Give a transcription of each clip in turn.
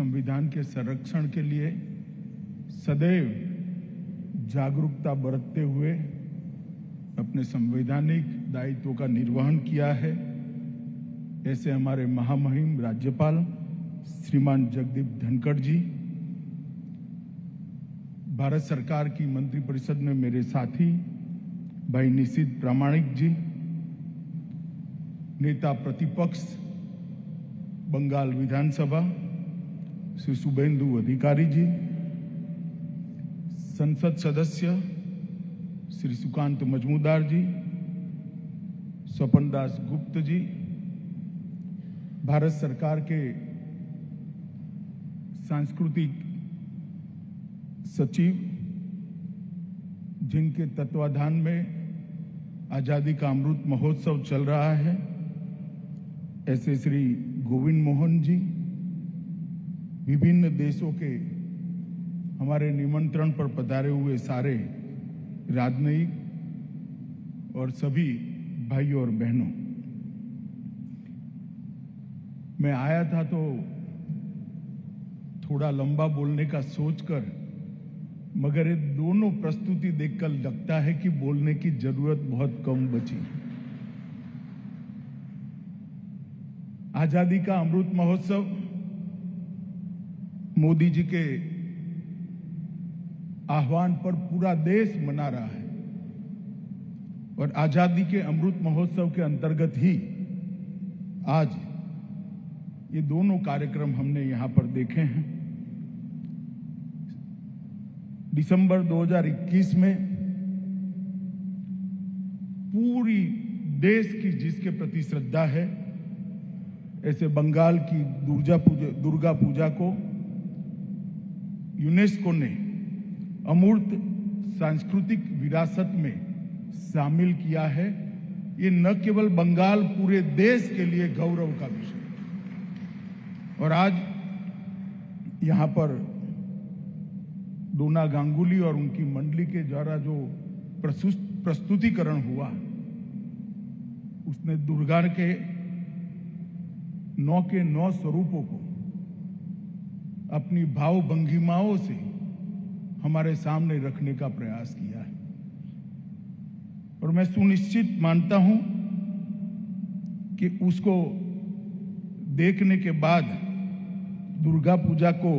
संविधान के संरक्षण के लिए सदैव जागरूकता बरतते हुए अपने संवैधानिक दायित्वों का निर्वहन किया है, ऐसे हमारे महामहिम राज्यपाल श्रीमान जगदीप धनखड़ जी, भारत सरकार की मंत्रिपरिषद में मेरे साथी भाई निशित प्रामाणिक जी, नेता प्रतिपक्ष बंगाल विधानसभा श्री शुभेंदु अधिकारी जी, संसद सदस्य श्री सुकांत मजमूदार जी, स्वपन दास गुप्त जी, भारत सरकार के सांस्कृतिक सचिव जिनके तत्वाधान में आजादी का अमृत महोत्सव चल रहा है, ऐसे श्री गोविंद मोहन जी, विभिन्न देशों के हमारे निमंत्रण पर पधारे हुए सारे राजनयिक और सभी भाइयों और बहनों, मैं आया था तो थोड़ा लंबा बोलने का सोचकर, मगर ये दोनों प्रस्तुति देखकर लगता है कि बोलने की जरूरत बहुत कम बची। आजादी का अमृत महोत्सव मोदी जी के आह्वान पर पूरा देश मना रहा है और आजादी के अमृत महोत्सव के अंतर्गत ही आज ये दोनों कार्यक्रम हमने यहां पर देखे हैं। दिसंबर 2021 में पूरी देश की जिसके प्रति श्रद्धा है, ऐसे बंगाल की दुर्गा पूजा को यूनेस्को ने अमूर्त सांस्कृतिक विरासत में शामिल किया है। ये न केवल बंगाल, पूरे देश के लिए गौरव का विषय है। और आज यहां पर डोना गांगुली और उनकी मंडली के द्वारा जो प्रस्तुतिकरण हुआ, उसने दुर्गा के 9 स्वरूपों को अपनी भाव भंगिमाओं से हमारे सामने रखने का प्रयास किया है। और मैं सुनिश्चित मानता हूं कि उसको देखने के बाद दुर्गा पूजा को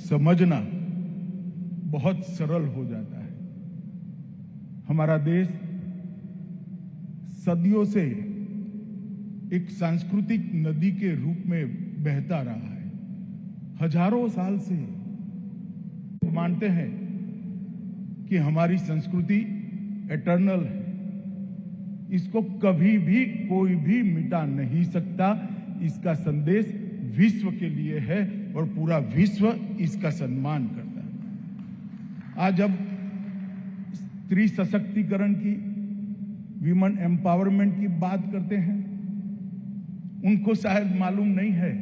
समझना बहुत सरल हो जाता है। हमारा देश सदियों से एक सांस्कृतिक नदी के रूप में बहता रहा है। हजारों साल से मानते हैं कि हमारी संस्कृति एटर्नल है, इसको कभी भी कोई भी मिटा नहीं सकता। इसका संदेश विश्व के लिए है और पूरा विश्व इसका सम्मान करता है। आज जब स्त्री सशक्तिकरण की, विमेन एम्पावरमेंट की बात करते हैं, उनको शायद मालूम नहीं है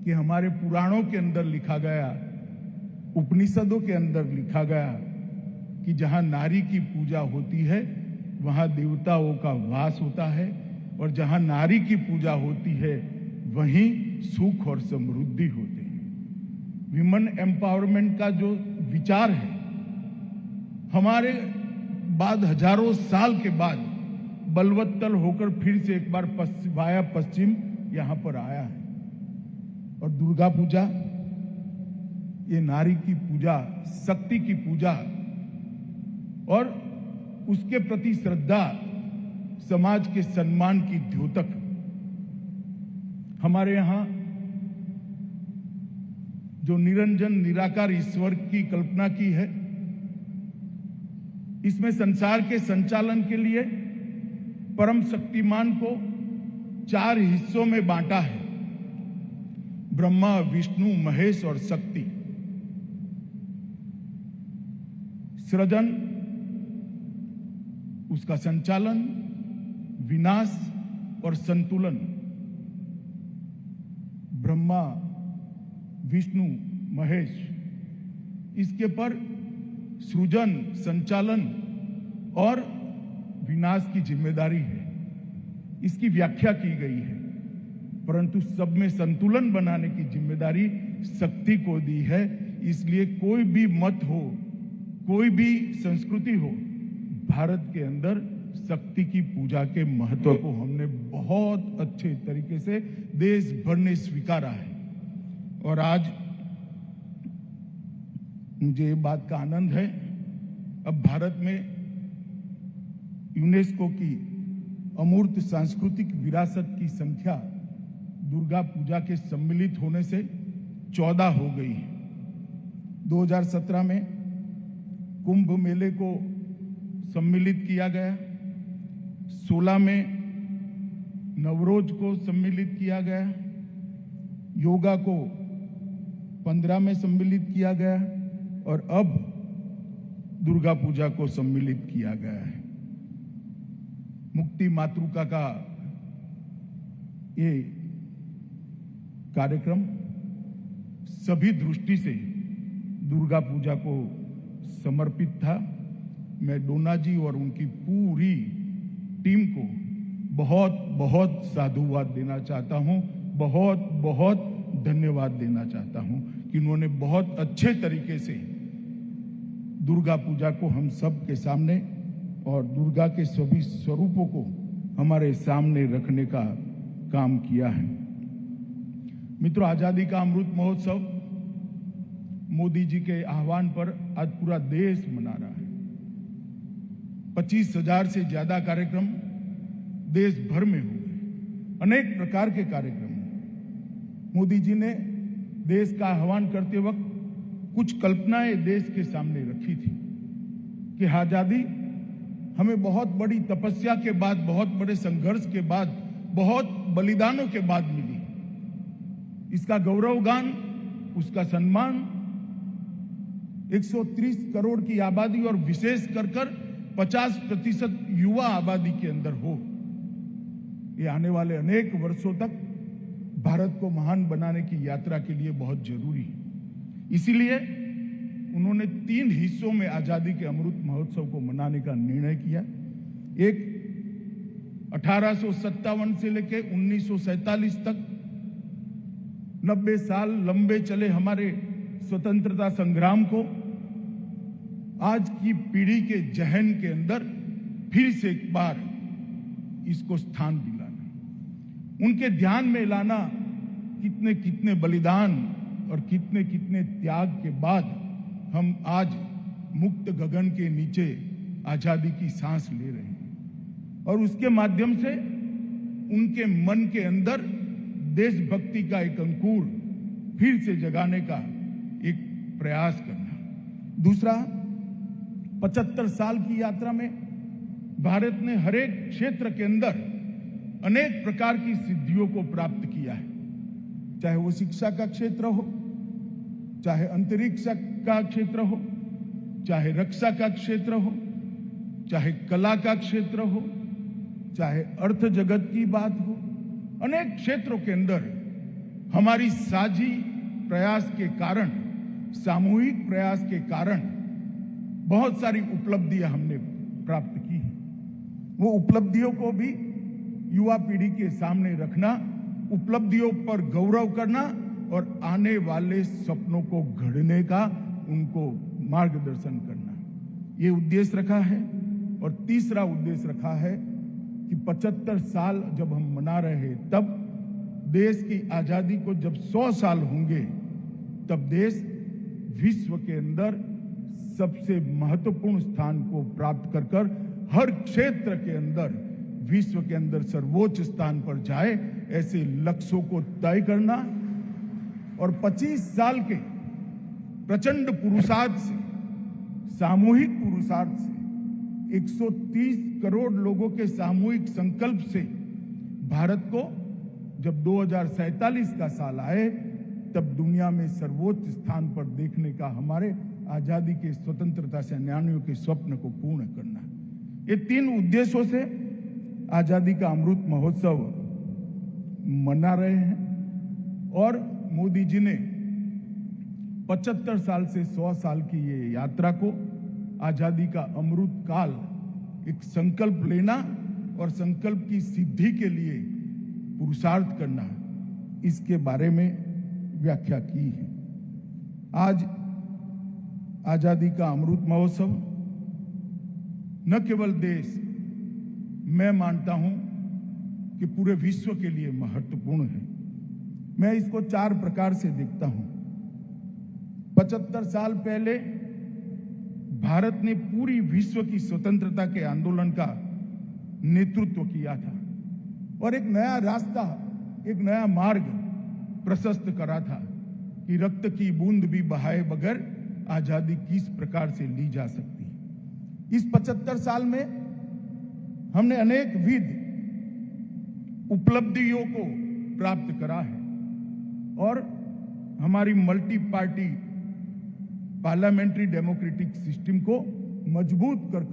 कि हमारे पुराणों के अंदर लिखा गया, उपनिषदों के अंदर लिखा गया कि जहां नारी की पूजा होती है वहां देवताओं का वास होता है, और जहां नारी की पूजा होती है वहीं सुख और समृद्धि होते हैं। विमेन एम्पावरमेंट का जो विचार है, हमारे बाद हजारों साल के बाद बलवत्तल होकर फिर से एक बार वाया पश्चिम यहां पर आया है। और दुर्गा पूजा, ये नारी की पूजा, शक्ति की पूजा और उसके प्रति श्रद्धा, समाज के सम्मान की द्योतक। हमारे यहां जो निरंजन निराकार ईश्वर की कल्पना की है, इसमें संसार के संचालन के लिए परम शक्तिमान को 4 हिस्सों में बांटा है: ब्रह्मा, विष्णु, महेश और शक्ति। सृजन, उसका संचालन, विनाश और संतुलन। ब्रह्मा, विष्णु, महेश, इसके पर सृजन, संचालन और विनाश की जिम्मेदारी है। इसकी व्याख्या की गई है। परंतु सब में संतुलन बनाने की जिम्मेदारी शक्ति को दी है। इसलिए कोई भी मत हो, कोई भी संस्कृति हो, भारत के अंदर शक्ति की पूजा के महत्व को हमने बहुत अच्छे तरीके से देश भर ने स्वीकारा है। और आज मुझे ये बात का आनंद है, अब भारत में यूनेस्को की अमूर्त सांस्कृतिक विरासत की संख्या दुर्गा पूजा के सम्मिलित होने से 14 हो गई है। 2017 में कुंभ मेले को सम्मिलित किया गया, 16 में नवरोज को सम्मिलित किया गया, योगा को 15 में सम्मिलित किया गया और अब दुर्गा पूजा को सम्मिलित किया गया है। मुक्ति मातृका का ये कार्यक्रम सभी दृष्टि से दुर्गा पूजा को समर्पित था। मैं डोना जी और उनकी पूरी टीम को बहुत बहुत साधुवाद देना चाहता हूं, बहुत बहुत धन्यवाद देना चाहता हूं कि उन्होंने बहुत अच्छे तरीके से दुर्गा पूजा को हम सब के सामने और दुर्गा के सभी स्वरूपों को हमारे सामने रखने का काम किया है। मित्रों, आजादी का अमृत महोत्सव मोदी जी के आह्वान पर आज पूरा देश मना रहा है। 25,000 से ज्यादा कार्यक्रम देश भर में हुए, अनेक प्रकार के कार्यक्रम। मोदी जी ने देश का आह्वान करते वक्त कुछ कल्पनाएं देश के सामने रखी थी कि आजादी हमें बहुत बड़ी तपस्या के बाद, बहुत बड़े संघर्ष के बाद, बहुत बलिदानों के बाद मिली। इसका गौरवगान, उसका सम्मान 130 करोड़ की आबादी और विशेष कर 50% युवा आबादी के अंदर हो। ये आने वाले अनेक वर्षों तक भारत को महान बनाने की यात्रा के लिए बहुत जरूरी है। इसीलिए उन्होंने 3 हिस्सों में आजादी के अमृत महोत्सव को मनाने का निर्णय किया। एक 1857 से लेकर 1947 तक 90 साल लंबे चले हमारे स्वतंत्रता संग्राम को आज की पीढ़ी के जहन के अंदर फिर से एक बार इसको स्थान दिलाना, उनके ध्यान में लाना कितने कितने बलिदान और कितने कितने त्याग के बाद हम आज मुक्त गगन के नीचे आजादी की सांस ले रहे हैं। और उसके माध्यम से उनके मन के अंदर देशभक्ति का एक अंकुर फिर से जगाने का एक प्रयास करना। दूसरा, 75 साल की यात्रा में भारत ने हर एक क्षेत्र के अंदर अनेक प्रकार की सिद्धियों को प्राप्त किया है, चाहे वो शिक्षा का क्षेत्र हो, चाहे अंतरिक्ष का क्षेत्र हो, चाहे रक्षा का क्षेत्र हो, चाहे कला का क्षेत्र हो, चाहे अर्थ जगत की बात हो। अनेक क्षेत्रों के अंदर हमारी साझी प्रयास के कारण, सामूहिक प्रयास के कारण बहुत सारी उपलब्धियां हमने प्राप्त की हैं। वो उपलब्धियों को भी युवा पीढ़ी के सामने रखना, उपलब्धियों पर गौरव करना और आने वाले सपनों को गढ़ने का उनको मार्गदर्शन करना, ये उद्देश्य रखा है। और तीसरा उद्देश्य रखा है कि 75 साल जब हम मना रहे हैं, तब देश की आजादी को जब 100 साल होंगे, तब देश विश्व के अंदर सबसे महत्वपूर्ण स्थान को प्राप्त कर हर क्षेत्र के अंदर विश्व के अंदर सर्वोच्च स्थान पर जाए, ऐसे लक्ष्यों को तय करना और 25 साल के प्रचंड पुरुषार्थ से, सामूहिक पुरुषार्थ से, 130 करोड़ लोगों के सामूहिक संकल्प से भारत को जब 2047 का साल आए, तब दुनिया में सर्वोच्च स्थान पर देखने का, हमारे आजादी के स्वतंत्रता सेनानियों के स्वप्न को पूर्ण करना। ये 3 उद्देश्यों से आजादी का अमृत महोत्सव मना रहे हैं। और मोदी जी ने 75 साल से 100 साल की ये यात्रा को आजादी का अमृत काल एक संकल्प लेना और संकल्प की सिद्धि के लिए पुरुषार्थ करना, इसके बारे में व्याख्या की है। आज आजादी का अमृत महोत्सव न केवल देश, मैं मानता हूं कि पूरे विश्व के लिए महत्वपूर्ण है। मैं इसको 4 प्रकार से देखता हूं। 75 साल पहले भारत ने पूरी विश्व की स्वतंत्रता के आंदोलन का नेतृत्व किया था और एक नया रास्ता, एक नया मार्ग प्रशस्त करा था कि रक्त की बूंद भी बहाए बगैर आजादी किस प्रकार से ली जा सकती है। इस 75 साल में हमने अनेक विध उपलब्धियों को प्राप्त करा है और हमारी multi party parliamentary democratic system को मजबूत कर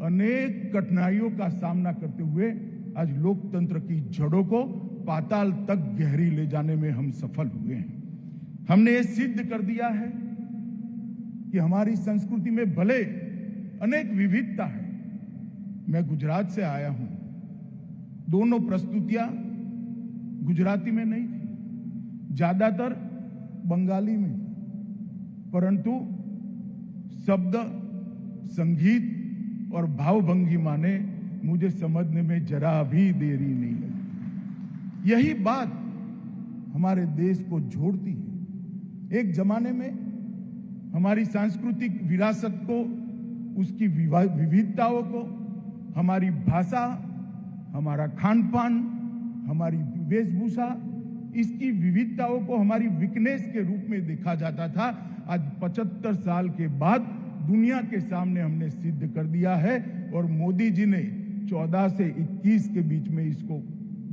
अनेक कठिनाइयों का सामना करते हुए आज लोकतंत्र की जड़ों को पाताल तक गहरी ले जाने में हम सफल हुए हैं। हमने ये सिद्ध कर दिया है कि हमारी संस्कृति में भले अनेक विविधता है। मैं गुजरात से आया हूं, दोनों प्रस्तुतियां गुजराती में नहीं थी, ज्यादातर बंगाली में, परंतु शब्द, संगीत और भावभंगिमा ने मुझे समझने में जरा भी देरी नहीं लगी। यही बात हमारे देश को जोड़ती है। एक जमाने में हमारी सांस्कृतिक विरासत को, उसकी विविधताओं को, हमारी भाषा, हमारा खान पान, हमारी वेशभूषा, इसकी विविधताओं को हमारी वीकनेस के रूप में देखा जाता था। आज 75 साल के बाद दुनिया के सामने हमने सिद्ध कर दिया है और मोदी जी ने 14 से 21 के बीच में इसको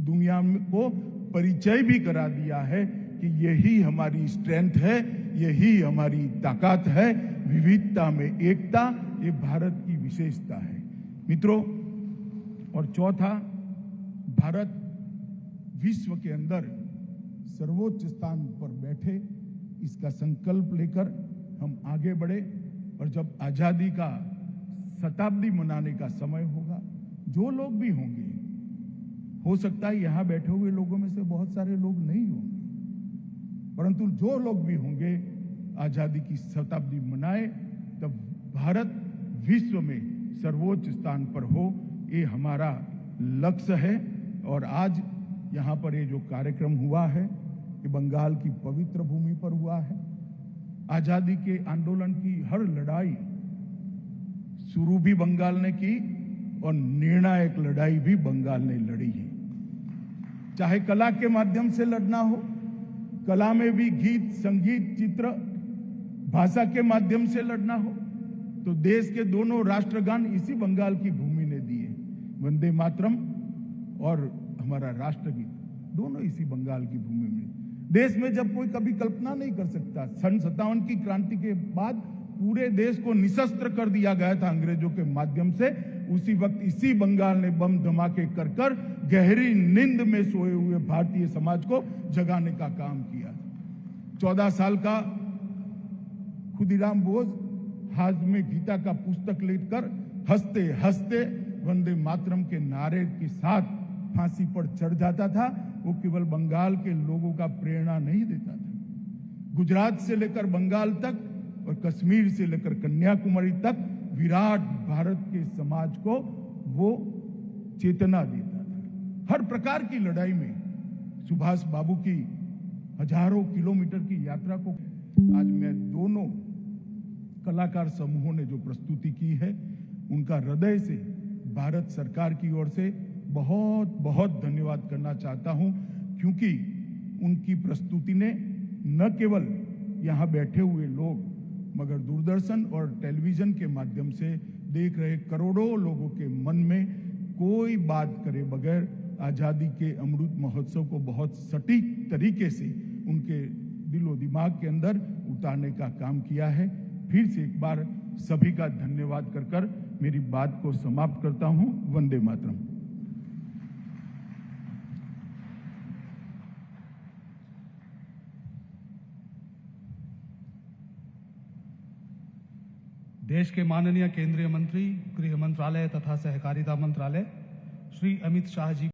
दुनिया को परिचय भी करा दिया है कि यही हमारी स्ट्रेंथ है, यही हमारी ताकत है, विविधता में एकता, ये भारत की विशेषता है मित्रों। और चौथा, भारत विश्व के अंदर सर्वोच्च स्थान पर बैठे, इसका संकल्प लेकर हम आगे बढ़े और जब आजादी का शताब्दी मनाने का समय होगा, जो लोग भी होंगे, हो सकता है यहां बैठे हुए लोगों में से बहुत सारे लोग नहीं होंगे, परंतु जो लोग भी होंगे आजादी की शताब्दी मनाए, तब भारत विश्व में सर्वोच्च स्थान पर हो, ये हमारा लक्ष्य है। और आज यहां पर ये जो कार्यक्रम हुआ है, ये बंगाल की पवित्र भूमि पर हुआ है। आजादी के आंदोलन की हर लड़ाई शुरू भी बंगाल ने की और निर्णायक लड़ाई भी बंगाल ने लड़ी है। चाहे कला के माध्यम से लड़ना हो, कला में भी गीत, संगीत, चित्र, भाषा के माध्यम से लड़ना हो, तो देश के दोनों राष्ट्रगान इसी बंगाल की भूमि ने दिए। वंदे मातरम और हमारा राष्ट्रगीत दोनों इसी बंगाल की भूमि में। देश में जब कोई कभी कल्पना नहीं कर सकता, सन 57 की क्रांति के बाद पूरे देश को निशस्त्र कर दिया गया था अंग्रेजों के माध्यम से, उसी वक्त इसी बंगाल ने बम धमाके कर गहरी नींद में सोए हुए भारतीय समाज को जगाने का काम किया। 14 साल का खुदीराम बोस हाथ में गीता का पुस्तक लेकर हंसते हंसते वंदे मातरम के नारे के साथ फांसी पर चढ़ जाता था। वो केवल बंगाल के लोगों का प्रेरणा नहीं देता था, गुजरात से लेकर बंगाल तक और कश्मीर से लेकर कन्याकुमारी तक विराट भारत के समाज को वो चेतना देता था। हर प्रकार की लड़ाई में सुभाष बाबू की हजारों किलोमीटर की यात्रा को आज मैं दोनों कलाकार समूहों ने जो प्रस्तुति की है, उनका हृदय से भारत सरकार की ओर से बहुत बहुत धन्यवाद करना चाहता हूं, क्योंकि उनकी प्रस्तुति ने न केवल यहां बैठे हुए लोग, मगर दूरदर्शन और टेलीविजन के माध्यम से देख रहे करोड़ों लोगों के मन में कोई बात करे बगैर आजादी के अमृत महोत्सव को बहुत सटीक तरीके से उनके दिलो दिमाग के अंदर उतारने का काम किया है। फिर से एक बार सभी का धन्यवाद कर मेरी बात को समाप्त करता हूं। वंदे मातरम। देश के माननीय केंद्रीय मंत्री, गृह मंत्रालय तथा सहकारिता मंत्रालय श्री अमित शाह जी